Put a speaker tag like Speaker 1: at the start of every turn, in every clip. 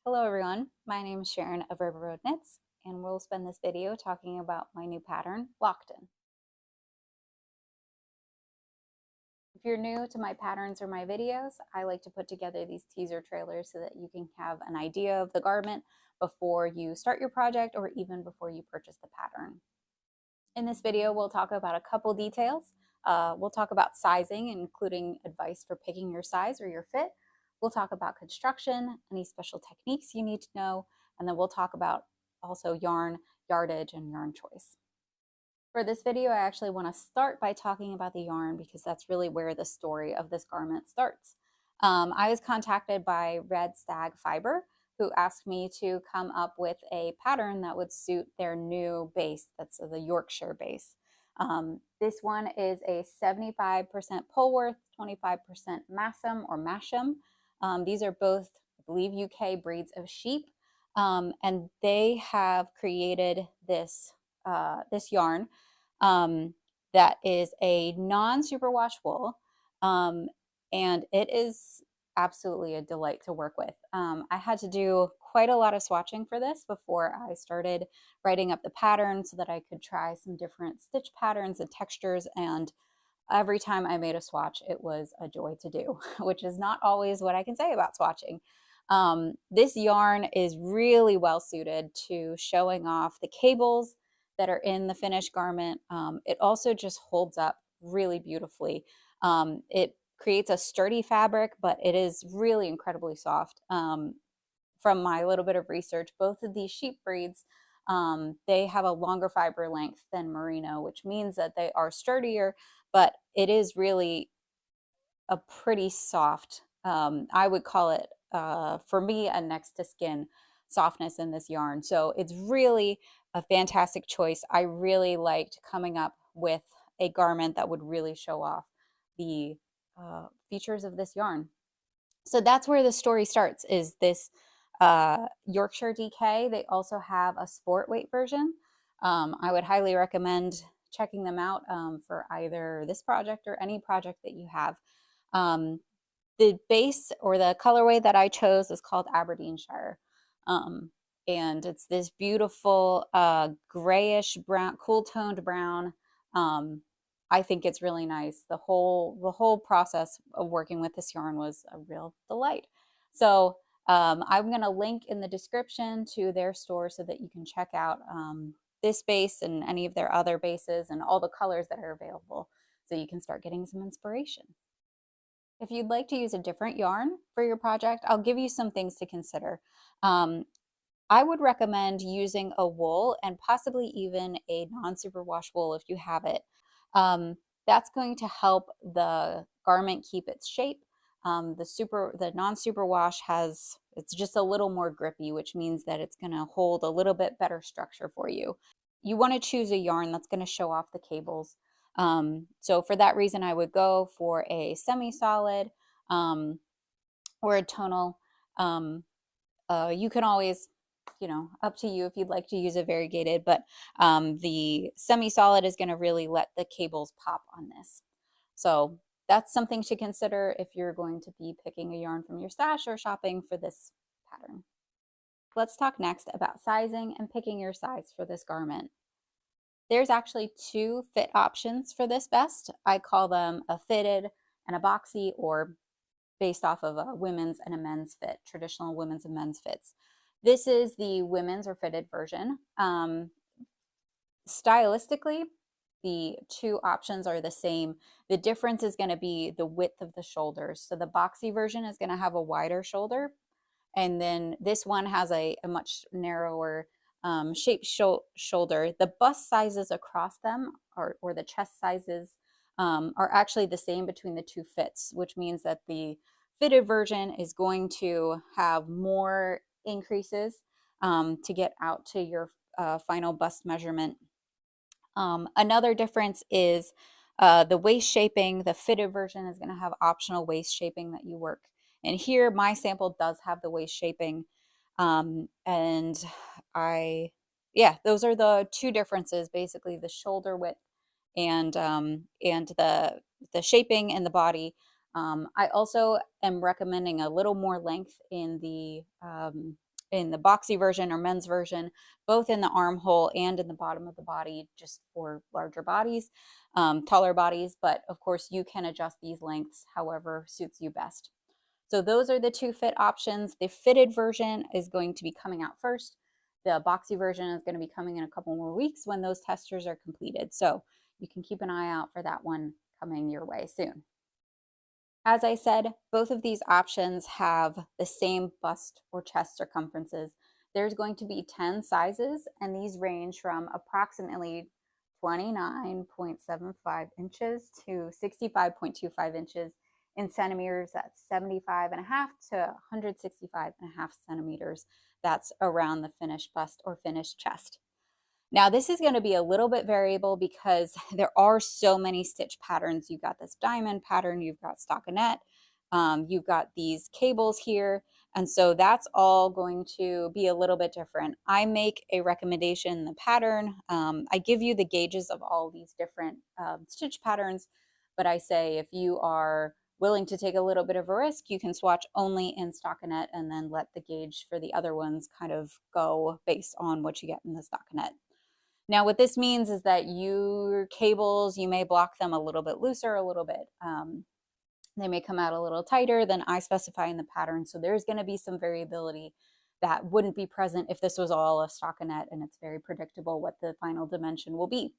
Speaker 1: Hello everyone, my name is Sharon of River Road Knits, and we'll spend this video talking about my new pattern, Lochton. If you're new to my patterns or my videos, I like to put together these teaser trailers so that you can have an idea of the garment before you start your project or even before you purchase the pattern. In this video, we'll talk about a couple details. We'll talk about sizing, including advice for picking your size or your fit. We'll talk about construction, any special techniques you need to know, and then we'll talk about also yarn, yardage, and yarn choice. For this video, I actually want to start by talking about the yarn because that's really where the story of this garment starts. I was contacted by Red Stag Fiber, who asked me to come up with a pattern that would suit their new base. That's the Yorkshire base. This one is a 75% Polwarth, 25% Massam or Masham. These are both, I believe, UK breeds of sheep, and they have created this yarn that is a non-superwash wool, and it is absolutely a delight to work with. I had to do quite a lot of swatching for this before I started writing up the pattern so that I could try some different stitch patterns and textures, and every time I made a swatch, it was a joy to do, which is not always what I can say about swatching. This yarn is really well suited to showing off the cables that are in the finished garment. It also just holds up really beautifully. It creates a sturdy fabric, but it is really incredibly soft. From my little bit of research, both of these sheep breeds, they have a longer fiber length than merino, which means that they are sturdier, but it is really a pretty soft, I would call it, for me, a next to skin softness in this yarn. So it's really a fantastic choice. I really liked coming up with a garment that would really show off the features of this yarn. So that's where the story starts, is this Yorkshire DK. They also have a sport weight version. I would highly recommend checking them out for either this project or any project that you have. The base or the colorway that I chose is called Aberdeenshire. And it's this beautiful grayish brown, cool toned brown. I think it's really nice. The whole process of working with this yarn was a real delight. So I'm going to link in the description to their store so that you can check out this base and any of their other bases and all the colors that are available, so you can start getting some inspiration. If you'd like to use a different yarn for your project, I'll give you some things to consider. I would recommend using a wool and possibly even a non-superwash wool if you have it. That's going to help the garment keep its shape. The non-superwash it's just a little more grippy, which means that it's going to hold a little bit better structure for you. You want to choose a yarn that's going to show off the cables. So for that reason, I would go for a semi-solid or a tonal. You can always, up to you if you'd like to use a variegated, but the semi-solid is going to really let the cables pop on this. So that's something to consider if you're going to be picking a yarn from your stash or shopping for this pattern. Let's talk next about sizing and picking your size for this garment. There's actually two fit options for this vest. I call them a fitted and a boxy, or based off of a women's and a men's fit, traditional women's and men's fits. This is the women's or fitted version. Stylistically, the two options are the same. The difference is going to be the width of the shoulders. So the boxy version is going to have a wider shoulder, and then this one has a much narrower shaped shoulder. The bust sizes across them, or the chest sizes, are actually the same between the two fits, which means that the fitted version is going to have more increases to get out to your final bust measurement. Another difference is the waist shaping. The fitted version is going to have optional waist shaping that you work. And here my sample does have the waist shaping. And those are the two differences, basically the shoulder width and the shaping in the body. I also am recommending a little more length in the in the boxy version or men's version, both in the armhole and in the bottom of the body, just for larger bodies, taller bodies. But of course, you can adjust these lengths however suits you best. So those are the two fit options. The fitted version is going to be coming out first. The boxy version is going to be coming in a couple more weeks when those testers are completed. So you can keep an eye out for that one coming your way soon. As I said, both of these options have the same bust or chest circumferences. There's going to be 10 sizes, and these range from approximately 29.75 inches to 65.25 inches. In centimeters, that's 75.5 to 165.5 centimeters. That's around the finished bust or finished chest. Now, this is going to be a little bit variable because there are so many stitch patterns. You've got this diamond pattern, you've got stockinette, you've got these cables here. And so that's all going to be a little bit different. I make a recommendation in the pattern. I give you the gauges of all these different stitch patterns, but I say if you are willing to take a little bit of a risk, you can swatch only in stockinette and then let the gauge for the other ones kind of go based on what you get in the stockinette. Now, what this means is that your cables, you may block them a little bit looser, a little bit. They may come out a little tighter than I specify in the pattern. So there's going to be some variability that wouldn't be present if this was all a stockinette and it's very predictable what the final dimension will be.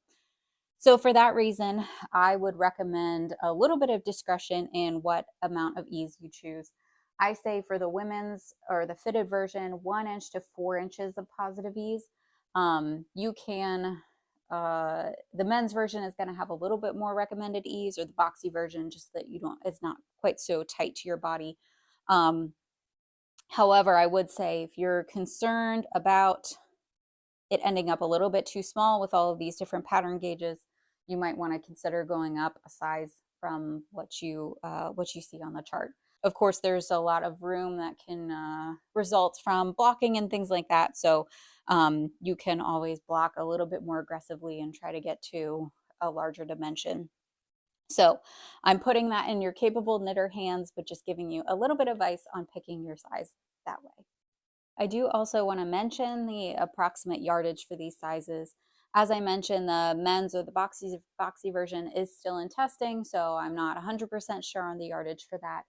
Speaker 1: So for that reason, I would recommend a little bit of discretion in what amount of ease you choose. I say for the women's or the fitted version, 1 inch to 4 inches of positive ease. You can, the men's version is going to have a little bit more recommended ease, or the boxy version, just that you don't, it's not quite so tight to your body. However, I would say if you're concerned about it ending up a little bit too small with all of these different pattern gauges, you might want to consider going up a size from what you see on the chart. Of course, there's a lot of room that can result from blocking and things like that. So you can always block a little bit more aggressively and try to get to a larger dimension. So I'm putting that in your capable knitter hands, but just giving you a little bit of advice on picking your size that way. I do also want to mention the approximate yardage for these sizes. As I mentioned, the men's or the boxy version is still in testing, so I'm not 100% sure on the yardage for that.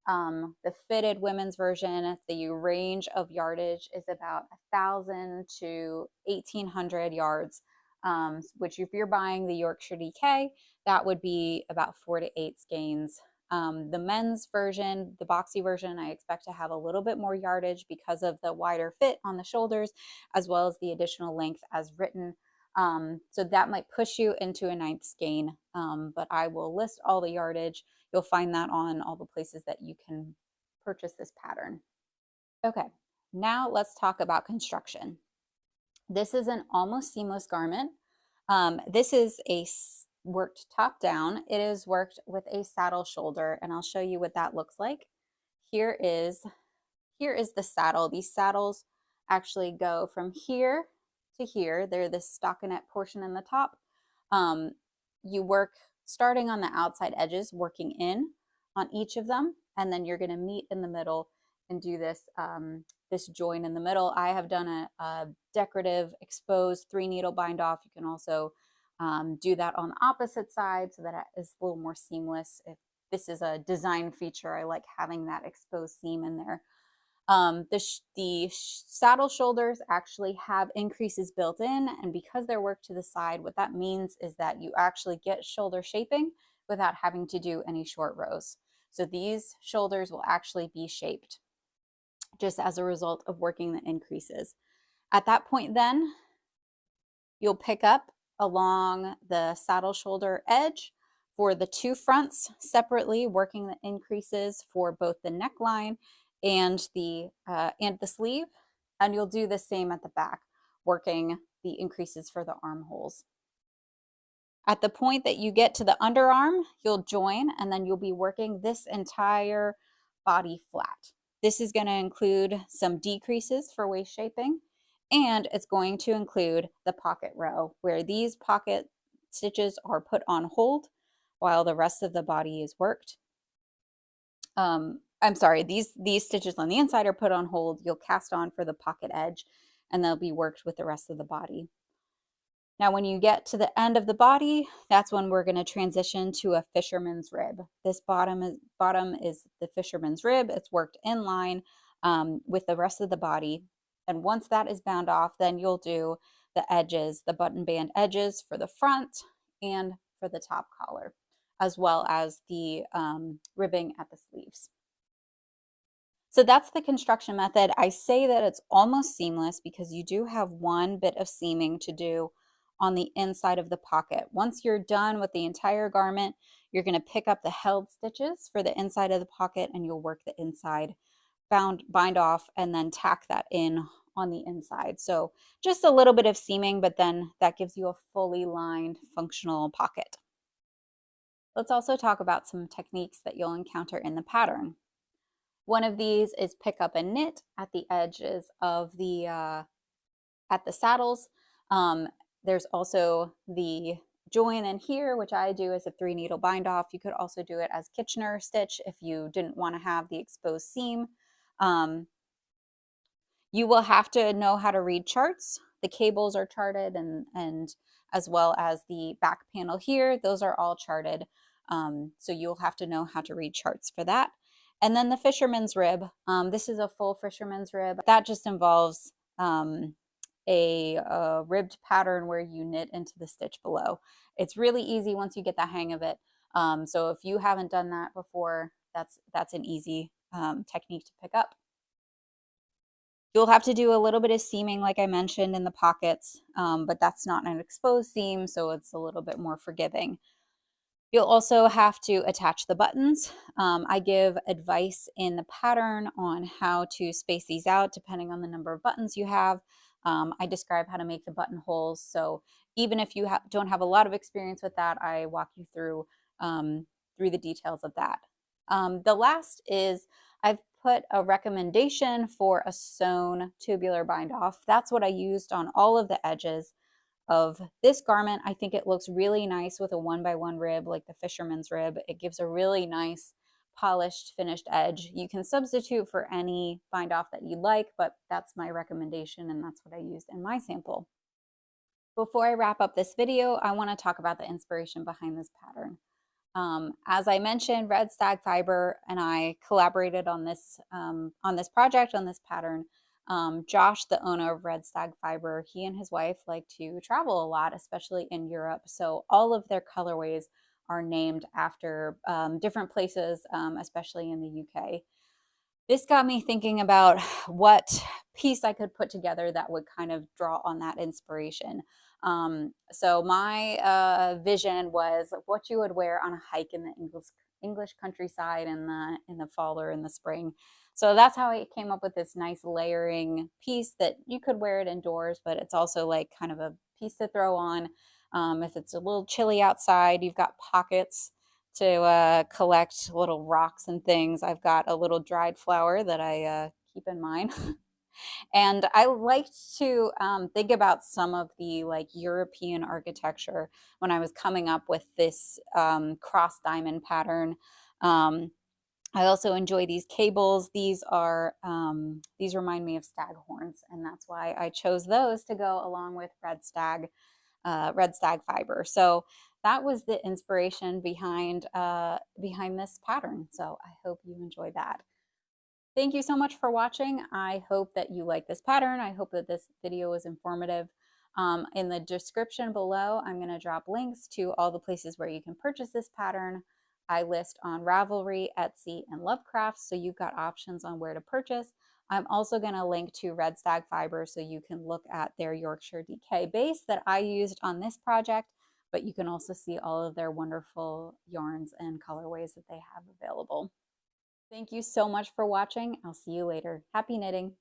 Speaker 1: The fitted women's version, the range of yardage is about 1,000 to 1,800 yards, which if you're buying the Yorkshire DK, that would be about 4 to 8 skeins. The men's version, the boxy version, I expect to have a little bit more yardage because of the wider fit on the shoulders, as well as the additional length as written. So that might push you into a 9th skein, but I will list all the yardage. You'll find that on all the places that you can purchase this pattern. Okay, now let's talk about construction. This is an almost seamless garment. This is a worked top down. It is worked with a saddle shoulder, and I'll show you what that looks like. Here is the saddle. These saddles actually go from here to here. They're the stockinette portion in the top. You work starting on the outside edges, working in on each of them, and then you're going to meet in the middle and do this this join in the middle. I have done a decorative exposed 3-needle bind off. You can also do that on the opposite side so that it is a little more seamless. If this is a design feature, I like having that exposed seam in there. The saddle shoulders actually have increases built in, and because they're worked to the side, what that means is that you actually get shoulder shaping without having to do any short rows. So these shoulders will actually be shaped just as a result of working the increases. At that point then, you'll pick up along the saddle shoulder edge for the two fronts separately, working the increases for both the neckline and the sleeve, and you'll do the same at the back, working the increases for the armholes. At the point that you get to the underarm, you'll join, and then you'll be working this entire body flat. This is going to include some decreases for waist shaping, and it's going to include the pocket row, where these pocket stitches are put on hold while the rest of the body is worked. I'm sorry, these stitches on the inside are put on hold. You'll cast on for the pocket edge and they'll be worked with the rest of the body. Now, when you get to the end of the body, that's when we're going to transition to a fisherman's rib. This bottom is the fisherman's rib. It's worked in line with the rest of the body. And once that is bound off, then you'll do the edges, the button band edges for the front and for the top collar, as well as the ribbing at the sleeves. So that's the construction method. I say that it's almost seamless because you do have one bit of seaming to do on the inside of the pocket. Once you're done with the entire garment, you're going to pick up the held stitches for the inside of the pocket and you'll work the inside, bind off, and then tack that in on the inside. So just a little bit of seaming, but then that gives you a fully lined functional pocket. Let's also talk about some techniques that you'll encounter in the pattern. One of these is pick up and knit at the edges of the at the saddles. There's also the join in here, which I do as a 3-needle bind off. You could also do it as Kitchener stitch if you didn't want to have the exposed seam. You will have to know how to read charts. The cables are charted, and as well as the back panel here, those are all charted. So you'll have to know how to read charts for that. And then the fisherman's rib. This is a full fisherman's rib. That just involves a ribbed pattern where you knit into the stitch below. It's really easy once you get the hang of it. So if you haven't done that before, that's an easy technique to pick up. You'll have to do a little bit of seaming, like I mentioned, in the pockets, but that's not an exposed seam, so it's a little bit more forgiving. You'll also have to attach the buttons. I give advice in the pattern on how to space these out depending on the number of buttons you have. I describe how to make the buttonholes. So even if you don't have a lot of experience with that, I walk you through the details of that. The last is I've put a recommendation for a sewn tubular bind off. That's what I used on all of the edges of this garment. I think it looks really nice with a 1x1 rib like the fisherman's rib. It gives a really nice polished finished edge. You can substitute for any bind off that you like, but that's my recommendation and that's what I used in my sample. Before I wrap up this video, I want to talk about the inspiration behind this pattern. As I mentioned, Red Stag Fiber and I collaborated on this project, on this pattern. Josh, the owner of Red Stag Fiber, he and his wife like to travel a lot, especially in Europe. So all of their colorways are named after different places, especially in the UK. This got me thinking about what piece I could put together that would kind of draw on that inspiration. So my vision was what you would wear on a hike in the English countryside in the fall or in the spring. So that's how I came up with this nice layering piece that you could wear it indoors, but it's also like kind of a piece to throw on. If it's a little chilly outside, you've got pockets to collect little rocks and things. I've got a little dried flower that I keep in mine. And I like to think about some of the like European architecture when I was coming up with this cross diamond pattern. I also enjoy these cables. These remind me of stag horns, and that's why I chose those to go along with Red Stag Fiber. So that was the inspiration behind this pattern. So I hope you enjoy that. Thank you so much for watching. I hope that you like this pattern. I hope that this video was informative. In the description below, I'm going to drop links to all the places where you can purchase this pattern. I list on Ravelry, Etsy, and Lovecrafts, so you've got options on where to purchase. I'm also going to link to Red Stag Fiber so you can look at their Yorkshire DK base that I used on this project, but you can also see all of their wonderful yarns and colorways that they have available. Thank you so much for watching. I'll see you later. Happy knitting.